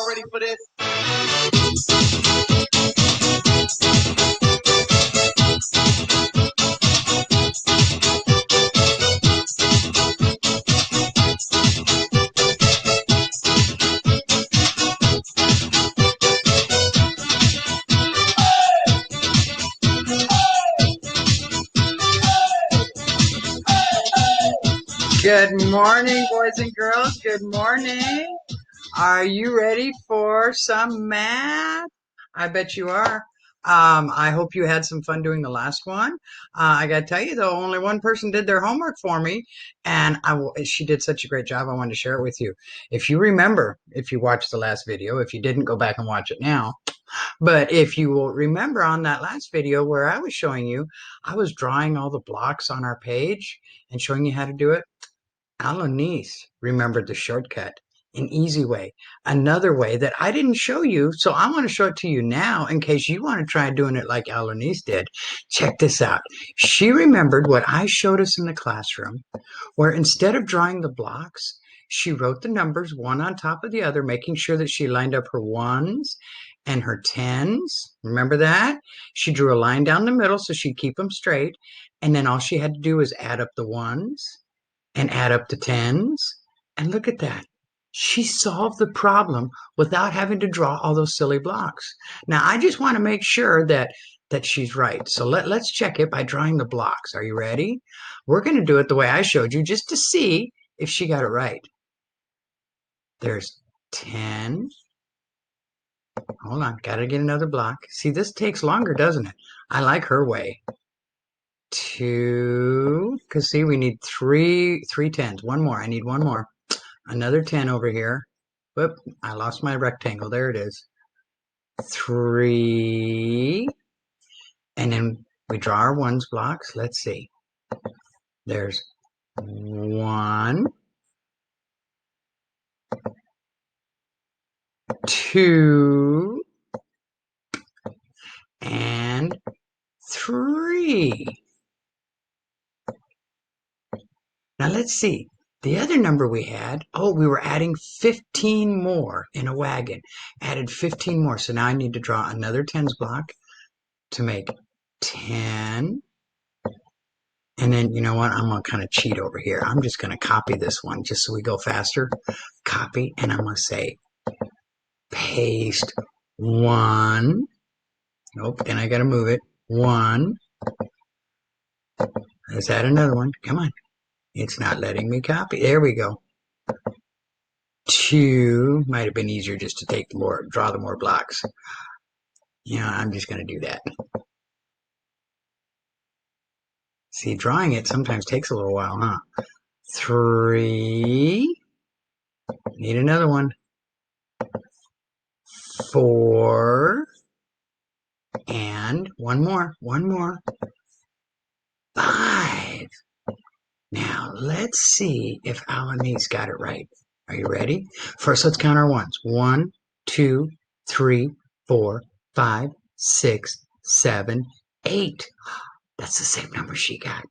y'all ready for this? Good morning, boys and girls. Good morning. Are you ready for some math? I bet you are. I hope you had some fun doing the last one. I got to tell you, though, only one person did their homework for me, and she did such a great job. I wanted to share it with you. If you remember, if you watched the last video, if you didn't, go back and watch it now. But if you will remember on that last video where I was showing you, I was drawing all the blocks on our page and showing you how to do it. Alanis remembered the shortcut, an easy way, another way that I didn't show you. So I want to show it to you now in case you want to try doing it like Alanis did. Check this out. She remembered what I showed us in the classroom, where instead of drawing the blocks, she wrote the numbers one on top of the other, making sure that she lined up her ones and her tens. Remember that? She drew a line down the middle so she'd keep them straight. And then all she had to do was add up the ones and add up the tens. And look at that. She solved the problem without having to draw all those silly blocks. Now, I just want to make sure that she's right. So let's check it by drawing the blocks. Are you ready? We're going to do it the way I showed you just to see if she got it right. There's 10. Hold on. Got to get another block. See, this takes longer, doesn't it? I like her way. 2, because see, we need three tens. One more. I need one more. Another 10 over here. Whoop, I lost my rectangle. There it is. 3. And then we draw our ones blocks. Let's see. There's 1, 2, and 3. Now let's see. The other number we had, we were adding 15 more in a wagon. Added 15 more. So now I need to draw another tens block to make 10. And then, you know what? I'm going to kind of cheat over here. I'm just going to copy this one just so we go faster. Copy, and I'm going to say paste 1. Nope, then I got to move it. 1. Let's add another one. Come on. It's not letting me copy. There we go. 2. Might have been easier just to draw the more blocks. I'm just going to do that. See, drawing it sometimes takes a little while, huh? 3. Need another one. 4. And one more. 5. Now, let's see if Alanis got it right. Are you ready? First, let's count our ones. 1, 2, 3, 4, 5, 6, 7, 8. That's the same number she got.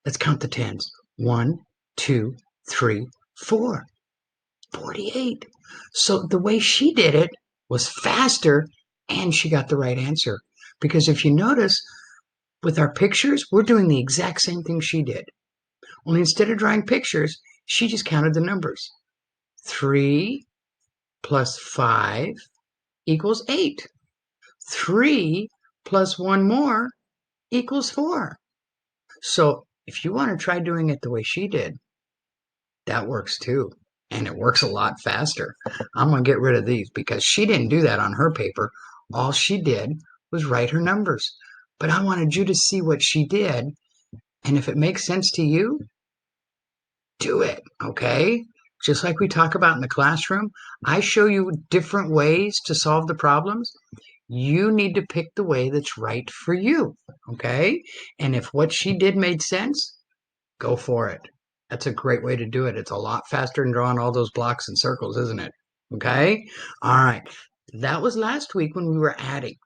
Let's count the tens. 1, 2, 3, 4. 48. So the way she did it was faster, and she got the right answer. Because if you notice, with our pictures, we're doing the exact same thing she did. Only instead of drawing pictures, she just counted the numbers. 3 plus 5 equals 8. 3 plus 1 more equals 4. So if you want to try doing it the way she did, that works too. And it works a lot faster. I'm going to get rid of these because she didn't do that on her paper. All she did was write her numbers. But I wanted you to see what she did. And if it makes sense to you, do it, okay? Just like we talk about in the classroom, I show you different ways to solve the problems. You need to pick the way that's right for you, okay? And if what she did made sense, go for it. That's a great way to do it. It's a lot faster than drawing all those blocks and circles, isn't it? Okay? All right. That was last week when we were adding.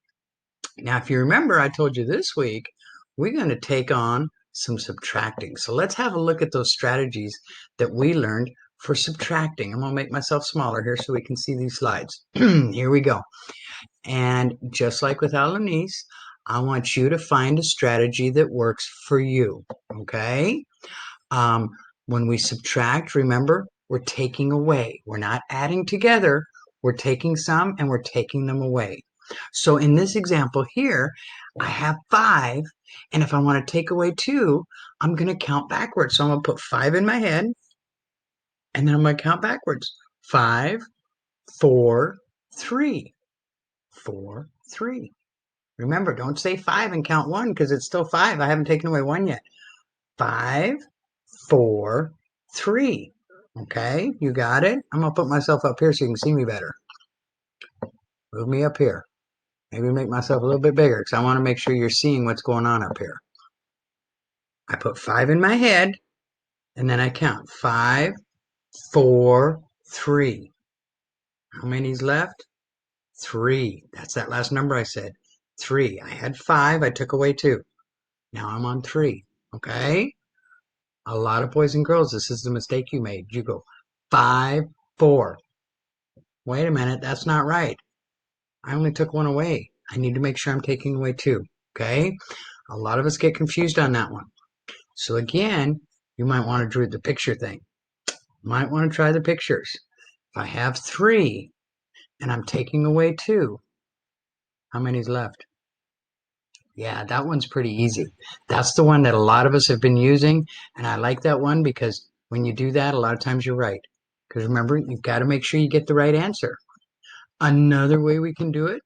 Now, if you remember, I told you this week, we're going to take on some subtracting. So let's have a look at those strategies that we learned for subtracting. I'm going to make myself smaller here so we can see these slides. Here we go. And just like with Alanis, I want you to find a strategy that works for you. Okay? Um, when we subtract, remember, we're taking away. We're not adding together. We're taking some and we're taking them away. So in this example here, I have 5. And if I want to take away 2, I'm going to count backwards. So I'm going to put 5 in my head. And then I'm going to count backwards. 5, 4, 3. 4, 3. Remember, don't say 5 and count 1 because it's still 5. I haven't taken away 1 yet. 5, 4, 3. Okay, you got it? I'm going to put myself up here so you can see me better. Move me up here. Maybe make myself a little bit bigger because I want to make sure you're seeing what's going on up here. I put 5 in my head and then I count. 5, 4, 3. How many's left? 3. That's that last number I said. 3. I had 5. I took away 2. Now I'm on 3. Okay? A lot of boys and girls, this is the mistake you made. You go 5, 4. Wait a minute, that's not right. I only took 1 away. I need to make sure I'm taking away 2. Okay? A lot of us get confused on that one. So again, you might want to do the picture thing. Might want to try the pictures. If I have 3 and I'm taking away 2, how many's left? Yeah, that one's pretty easy. That's the one that a lot of us have been using, and I like that one because when you do that, a lot of times you're right. Because remember, you've got to make sure you get the right answer. Another way we can do it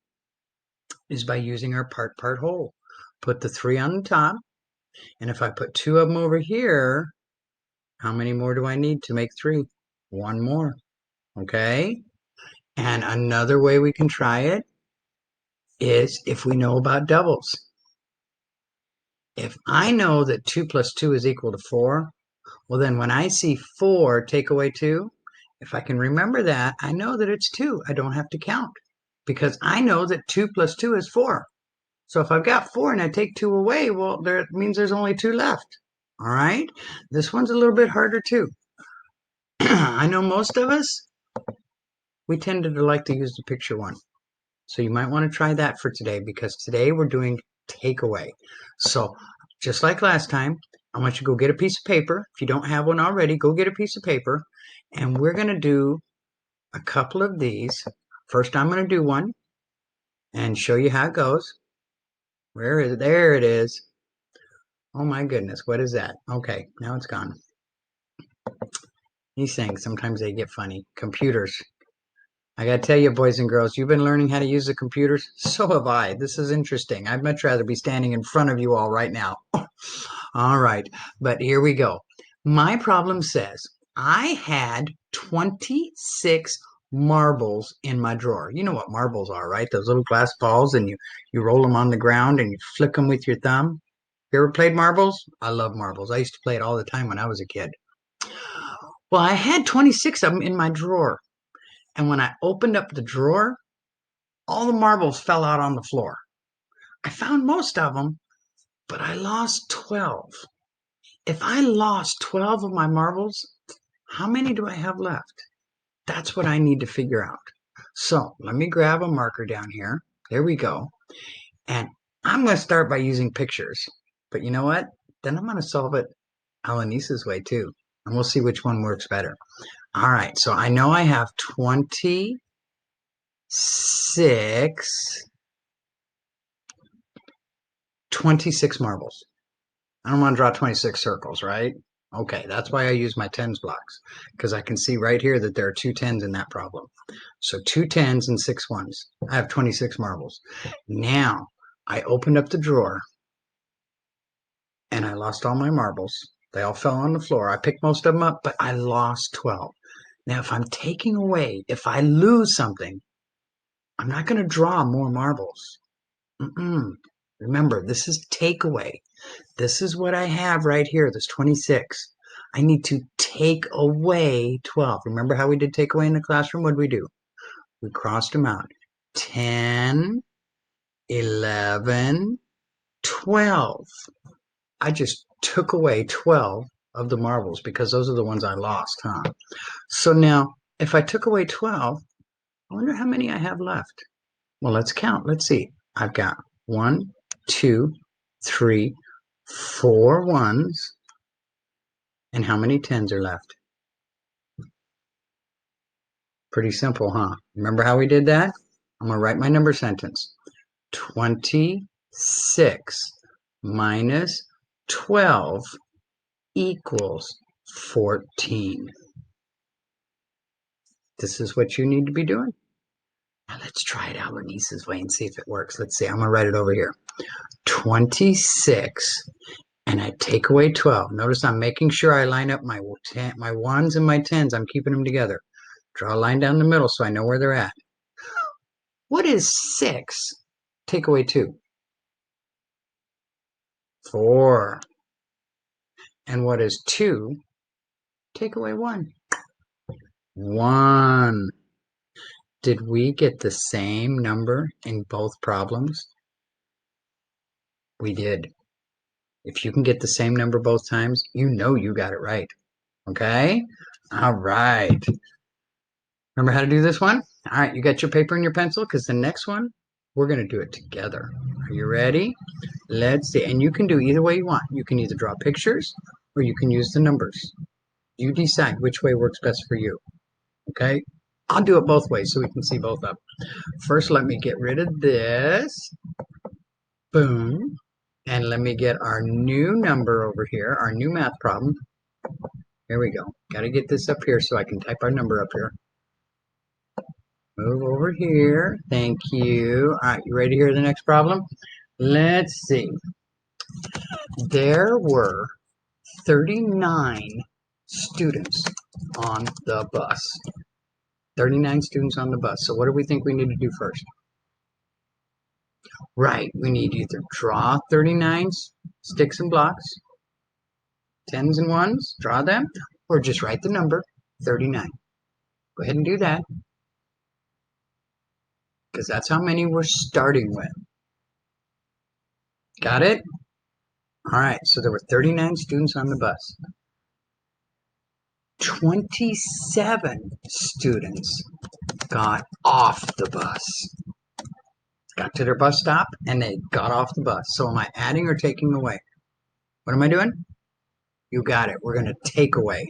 is by using our part whole. Put the 3 on the top, and if I put 2 of them over here, how many more do I need to make 3? 1 more, okay? And another way we can try it is if we know about doubles. If I know that 2 plus 2 is equal to 4, well, then when I see 4 take away 2, if I can remember that, I know that it's 2. I don't have to count because I know that 2 plus 2 is 4. So if I've got 4 and I take 2 away, well, that means there's only 2 left. All right? This one's a little bit harder too. I know most of us, we tended to like to use the picture one. So you might want to try that for today because today we're doing takeaway. So just like last time, I want you to go get a piece of paper. If you don't have one already, go get a piece of paper. And we're going to do a couple of these. First, I'm going to do one and show you how it goes. Where is it? There it is. Oh my goodness, what is that? Okay, now it's gone. These things, sometimes they get funny. Computers. I gotta tell you, boys and girls, you've been learning how to use the computers? So have I. This is interesting. I'd much rather be standing in front of you all right now. All right, but here we go. My problem says I had 26 marbles in my drawer. You know what marbles are, right? Those little glass balls, and you roll them on the ground and you flick them with your thumb. You ever played marbles? I love marbles. I used to play it all the time when I was a kid. Well, I had 26 of them in my drawer. And when I opened up the drawer, all the marbles fell out on the floor. I found most of them, but I lost 12. If I lost 12 of my marbles, how many do I have left? That's what I need to figure out. So let me grab a marker down here. There we go. And I'm going to start by using pictures. But you know what? Then I'm going to solve it Alanise's way too. And we'll see which one works better. All right. So I know I have 26 marbles. I don't want to draw 26 circles, right? Okay, that's why I use my tens blocks, because I can see right here that there are 2 10s in that problem. So 2 10s and 6 1s. I have 26 marbles. Now, I opened up the drawer, and I lost all my marbles. They all fell on the floor. I picked most of them up, but I lost 12. Now, if I'm taking away, if I lose something, I'm not going to draw more marbles. Remember, this is takeaway. This is what I have right here, this 26. I need to take away 12. Remember how we did take away in the classroom? What did we do? We crossed them out. 10, 11, 12. I just took away 12 of the marbles because those are the ones I lost, huh? So now, if I took away 12, I wonder how many I have left. Well, let's count. Let's see. I've got 1, 2, 3, 4 ones. And how many 10s are left? Pretty simple, huh? Remember how we did that? I'm going to write my number sentence. 26 minus 12 equals 14. This is what you need to be doing. Now let's try it our niece's way and see if it works. Let's see. I'm going to write it over here. 26 and I take away 12. Notice I'm making sure I line up my ones and my 10s. I'm keeping them together. Draw a line down the middle so I know where they're at. What is 6? Take away 2. 4. And what is 2? Take away 1. 1. Did we get the same number in both problems? We did. If you can get the same number both times, you know you got it right. Okay? All right. Remember how to do this one? All right, you got your paper and your pencil? Because the next one, we're going to do it together. Are you ready? Let's see. And you can do either way you want. You can either draw pictures or you can use the numbers. You decide which way works best for you. Okay? I'll do it both ways so we can see both of them. First, let me get rid of this. Boom. And let me get our new number over here, our new math problem. Here we go. Got to get this up here so I can type our number up here. Move over here. Thank you. All right, you ready to hear the next problem? Let's see. There were 39 students on the bus. 39 students on the bus. So what do we think we need to do first? Right, we need to either draw 39 sticks and blocks, 10s and 1s, draw them, or just write the number 39. Go ahead and do that, because that's how many we're starting with. Got it? All right, so there were 39 students on the bus. 27 students got off the bus. Got to their bus stop, and they got off the bus. So am I adding or taking away? What am I doing? You got it. We're going to take away.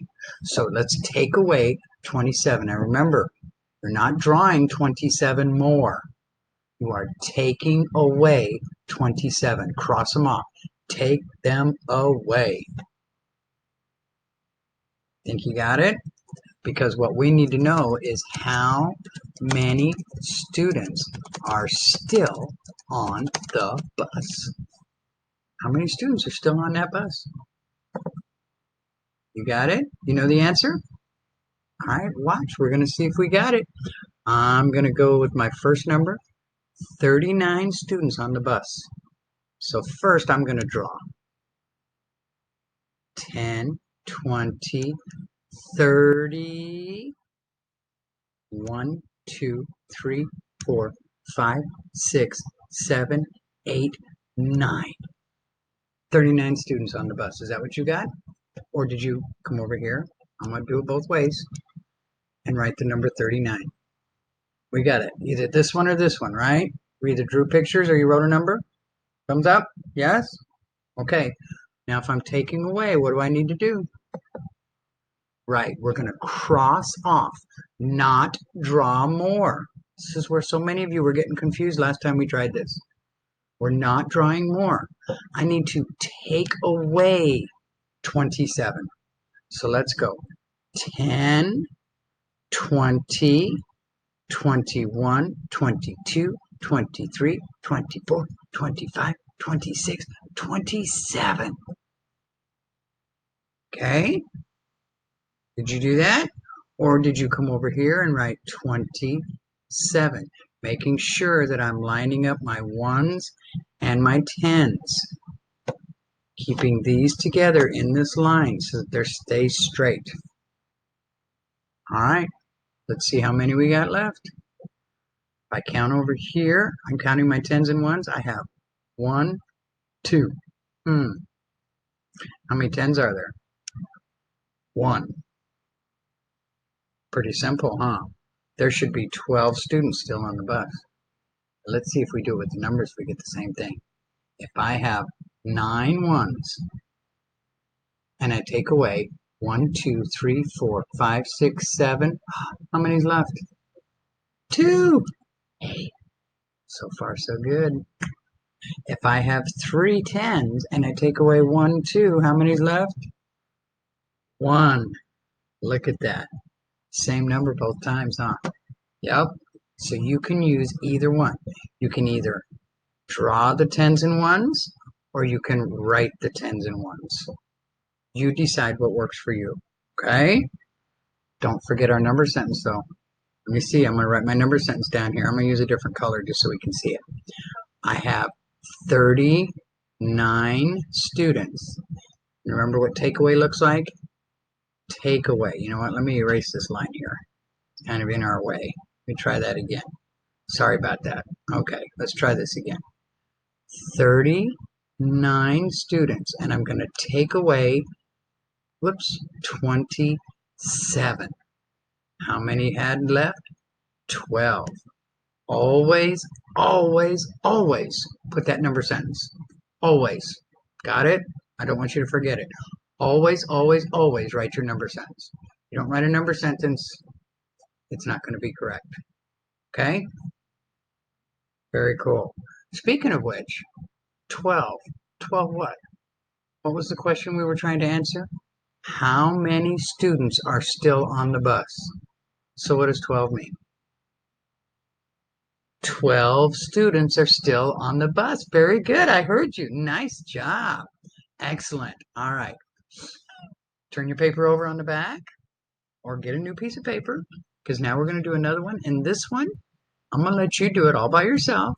So let's take away 27. Now remember, you're not drawing 27 more. You are taking away 27. Cross them off. Take them away. Think you got it? Because what we need to know is how many students are still on the bus. How many students are still on that bus? You got it? You know the answer? All right, watch. We're going to see if we got it. I'm going to go with my first number, 39 students on the bus. So first I'm going to draw 10, 20, 30, 1, 2, 3, 4, 5, 6, 7, 8, 9. 39 students on the bus. Is that what you got? Or did you come over here? I'm going to do it both ways and write the number 39. We got it. Either this one or this one, right? We either drew pictures or you wrote a number. Thumbs up? Yes? Okay. Now if I'm taking away, what do I need to do? Right, we're going to cross off, not draw more. This is where so many of you were getting confused last time we tried this. We're not drawing more. I need to take away 27. So let's go. 10, 20, 21, 22, 23, 24, 25, 26, 27. Okay? Did you do that? Or did you come over here and write 27? Making sure that I'm lining up my 1s and my 10s. Keeping these together in this line so that they stay straight. All right, let's see how many we got left. If I count over here, I'm counting my 10s and 1s. I have 1, 2. How many 10s are there? 1. Pretty simple, huh? There should be 12 students still on the bus. Let's see if we do it with the numbers, we get the same thing. If I have 9 ones and I take away 1, 2, 3, 4, 5, 6, 7, how many's left? 2. So far, so good. If I have 3 tens and I take away 1, 2, how many's left? 1. Look at that. Same number both times, huh? Yep. So you can use either one. You can either draw the tens and ones, or you can write the tens and ones. You decide what works for you. Okay? Don't forget our number sentence, though. Let me see. I'm going to write my number sentence down here. I'm going to use a different color just so we can see it. I have 39 students. Remember what takeaway looks like? Takeaway. You know what? Let me erase this line here. It's kind of in our way. Let me try that again. Sorry about that. Okay, let's try this again. 39 students, and I'm going to take away, 27. How many had left? 12. Always, always, always put that number sentence. Always. Got it? I don't want you to forget it. Always, always, always write your number sentence. You don't write a number sentence, it's not going to be correct. Okay? Very cool. Speaking of which, 12. 12 what? What was the question we were trying to answer? How many students are still on the bus? So what does 12 mean? 12 students are still on the bus. Very good. I heard you. Nice job. Excellent. All right. Turn your paper over on the back or get a new piece of paper because now we're going to do another one. And this one, I'm going to let you do it all by yourself.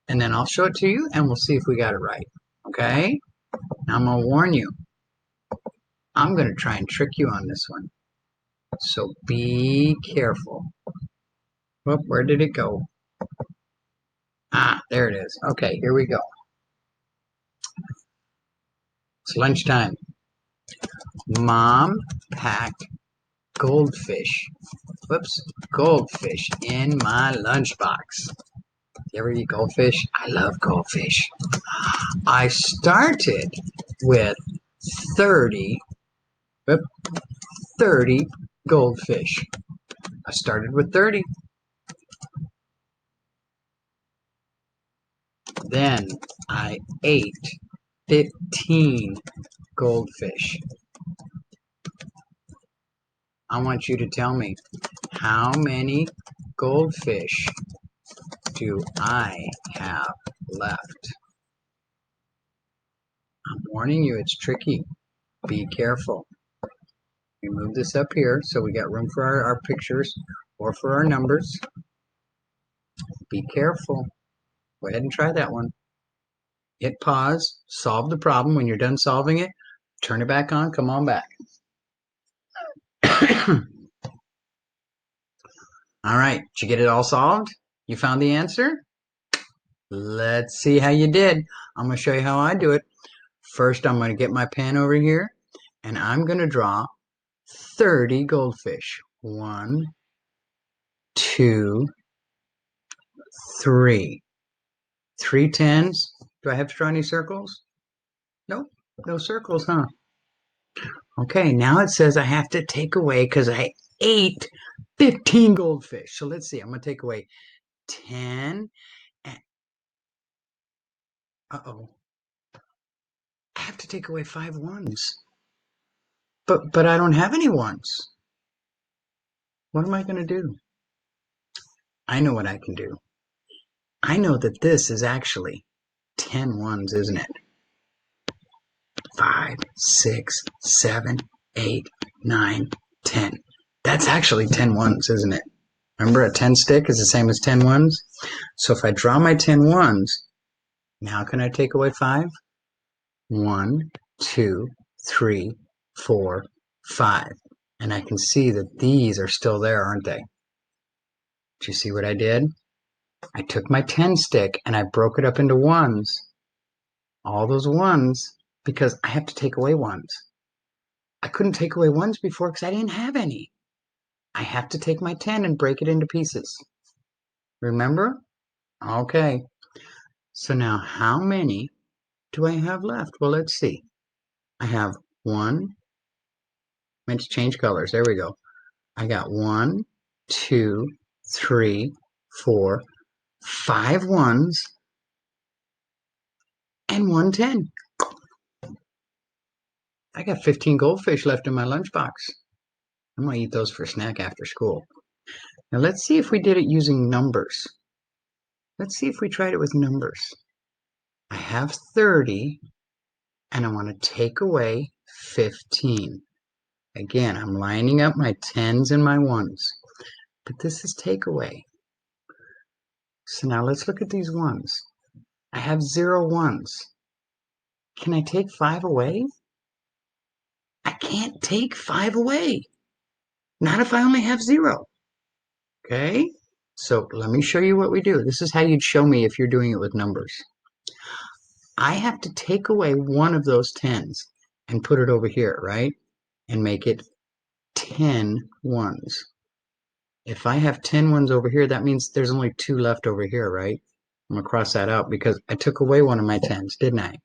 And then I'll show it to you and we'll see if we got it right. Okay? Now I'm going to warn you. I'm going to try and trick you on this one. So be careful. Whoop, where did it go? Ah, there it is. Okay, here we go. It's lunchtime. Mom packed goldfish. Whoops, goldfish in my lunchbox. You ever eat goldfish? I love goldfish. I started with 30, whoop, 30 goldfish. I started with 30. Then I ate 15 goldfish. I want you to tell me, how many goldfish do I have left? I'm warning you, it's tricky. Be careful. We move this up here so we got room for our pictures or for our numbers. Be careful. Go ahead and try that one. Hit pause, solve the problem. When you're done solving it, turn it back on, come on back. All right, did you get it all solved? You found the answer? Let's see how you did. I'm going to show you how I do it. First, I'm going to get my pen over here, and I'm going to draw 30 goldfish. 1, 2, 3. 3 tens. Do I have to draw any circles? Nope, no circles, huh? Okay, now it says I have to take away, because I ate 15 goldfish. So let's see, I'm going to take away 10. And, uh-oh. I have to take away 5 ones. But I don't have any ones. What am I going to do? I know what I can do. I know that this is actually 10 ones, isn't it? 5, 6, 7, 8, 9, 10. That's actually 10 ones, isn't it? Remember, a 10 stick is the same as 10 ones? So if I draw my 10 ones, now can I take away 5? 1, 2, 3, 4, 5. And I can see that these are still there, aren't they? Do you see what I did? I took my 10 stick and I broke it up into ones. All those ones, because I have to take away ones. I couldn't take away ones before because I didn't have any. I have to take my 10 and break it into pieces. Remember? Okay. So now how many do I have left? Well, let's see. I have one. Let's change colors. There we go. I got 1, 2, 3, 4, 5 ones and 1 10. I got 15 goldfish left in my lunchbox. I'm going to eat those for snack after school. Now let's see if we did it using numbers. Let's see if we tried it with numbers. I have 30 and I want to take away 15. Again, I'm lining up my 10s and my 1s. But this is takeaway. So now let's look at these 1s. I have 0 1s. Can I take 5 away? I can't take 5 away. Not if I only have 0. Okay? So let me show you what we do. This is how you'd show me if you're doing it with numbers. I have to take away one of those 10s and put it over here, right? And make it 10 ones. If I have 10 ones over here, that means there's only 2 left over here, right? I'm going to cross that out because I took away one of my 10s, didn't I?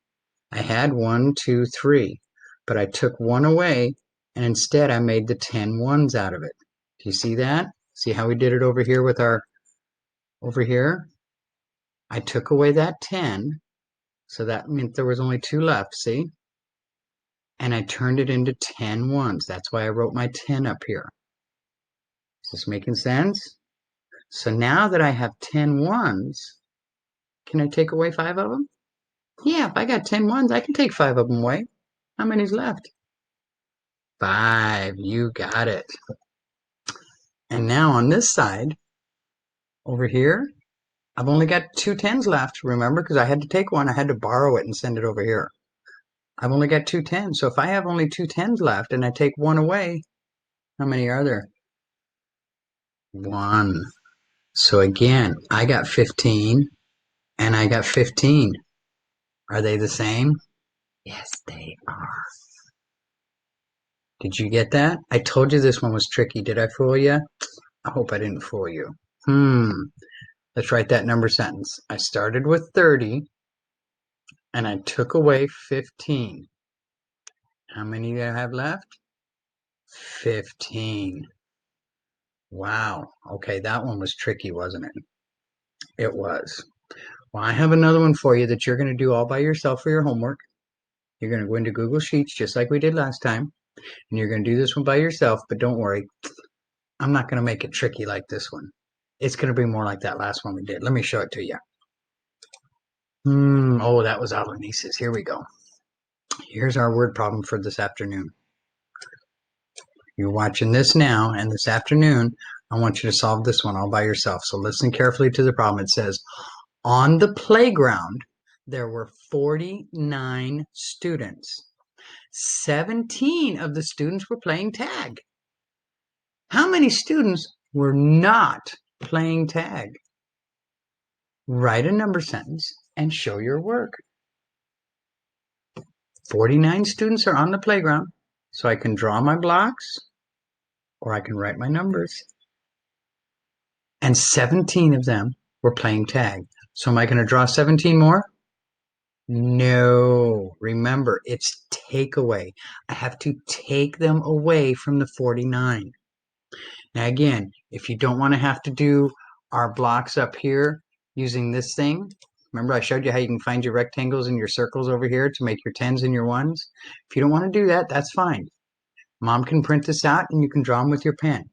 I had 1, 2, 3, but I took one away and instead I made the 10 ones out of it. Do you see that? See how we did it over here with our, over here? I took away that 10, so that meant there was only 2 left, see? And I turned it into 10 ones. That's why I wrote my 10 up here. Is this making sense? So now that I have 10 ones, can I take away 5 of them? Yeah, if I got 10 ones, I can take 5 of them away. How many's left? 5. You got it. And now on this side, over here, I've only got 2 10s left, remember? Because I had to take one. I had to borrow it and send it over here. I've only got 2 10s. So if I have only 2 10s left and I take one away, how many are there? 1. So again, I got 15 and I got 15. Are they the same? Yes, they are. Did you get that? I told you this one was tricky. Did I fool you? I hope I didn't fool you. Let's write that number sentence. I started with 30 and I took away 15. How many do I have left? 15. Wow. Okay, that one was tricky, wasn't it? It was. Well, I have another one for you that you're going to do all by yourself for your homework. You're going to go into Google Sheets just like we did last time. And you're going to do this one by yourself, but don't worry. I'm not going to make it tricky like this one. It's going to be more like that last one we did. Let me show it to you. Oh, that was Alanice's. Here we go. Here's our word problem for this afternoon. You're watching this now, and this afternoon, I want you to solve this one all by yourself. So listen carefully to the problem. It says, on the playground, there were 49 students. 17 of the students were playing tag. How many students were not playing tag? Write a number sentence and show your work. 49 students are on the playground, so I can draw my blocks or I can write my numbers. And 17 of them were playing tag. So am I going to draw 17 more? No. Remember, it's takeaway. I have to take them away from the 49. Now again, if you don't want to have to do our blocks up here using this thing, remember I showed you how you can find your rectangles and your circles over here to make your 10s and your 1s? If you don't want to do that, that's fine. Mom can print this out and you can draw them with your pen.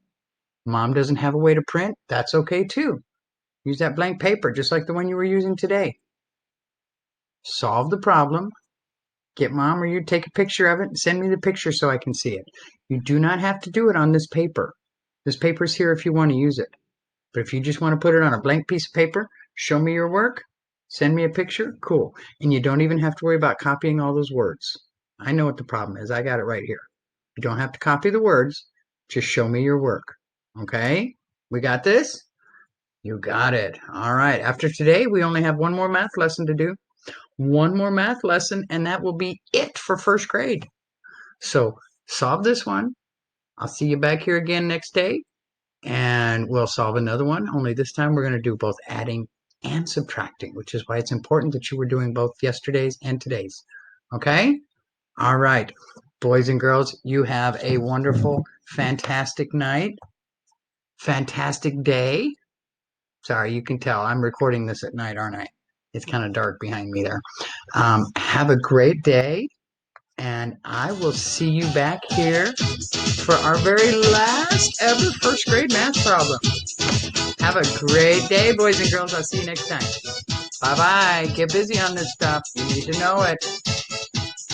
Mom doesn't have a way to print, that's okay too. Use that blank paper just like the one you were using today. Solve the problem. Get Mom or you take a picture of it and send me the picture so I can see it. You do not have to do it on this paper. This paper is here if you want to use it. But if you just want to put it on a blank piece of paper, show me your work, send me a picture, cool. And you don't even have to worry about copying all those words. I know what the problem is. I got it right here. You don't have to copy the words. Just show me your work. Okay? We got this? You got it. All right. After today, we only have one more math lesson to do. One more math lesson, and that will be it for first grade. So solve this one. I'll see you back here again next day, and we'll solve another one. Only this time we're going to do both adding and subtracting, which is why it's important that you were doing both yesterday's and today's. Okay? All right. Boys and girls, you have a wonderful, fantastic night, fantastic day. Sorry, you can tell I'm recording this at night, aren't I? It's kind of dark behind me there. Have a great day, and I will see you back here for our very last ever first grade math problem. Have a great day, boys and girls. I'll see you next time. Bye bye. Get busy on this stuff. You need to know it.